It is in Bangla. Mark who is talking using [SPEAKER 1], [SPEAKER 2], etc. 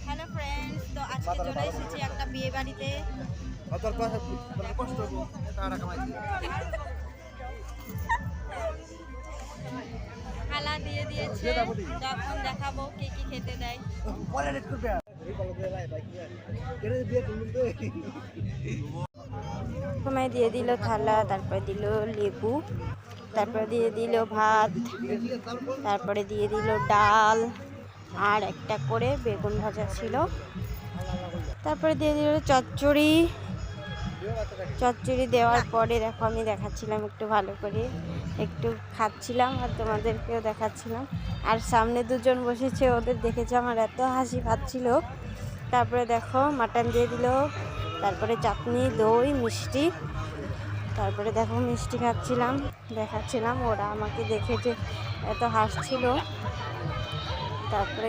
[SPEAKER 1] হ্যালো ফ্রেন্ডস, তো আজকে চলে এসেছি একটা বিয়ে বাড়িতে। খালা দিয়ে দিয়েছে, তখন দেখাবো কে কি খেতে দেয়। প্রথমে দিয়ে দিল থালা, তারপরে দিল লেবু, তারপরে দিয়ে দিল ভাত, তারপরে দিয়ে দিল ডাল আর একটা করে বেগুন ভাজা ছিল। তারপরে দিয়ে দিল চচ্চড়ি। চচ্চড়ি দেওয়ার পরে দেখো আমি দেখাচ্ছিলাম একটু ভালো করে, একটু খাচ্ছিলাম আর তোমাদেরকেও দেখাচ্ছিলাম। আর সামনে দুজন বসেছে, ওদের দেখেছে আমার এত হাসি পাচ্ছিল। তারপরে দেখো মাটন দিয়ে দিল, তারপরে চাটনি, দই, মিষ্টি। তারপরে দেখো মিষ্টি খাচ্ছিলাম, দেখাচ্ছিলাম, ওরা আমাকে দেখে যে এত হাসছিল। তারপরে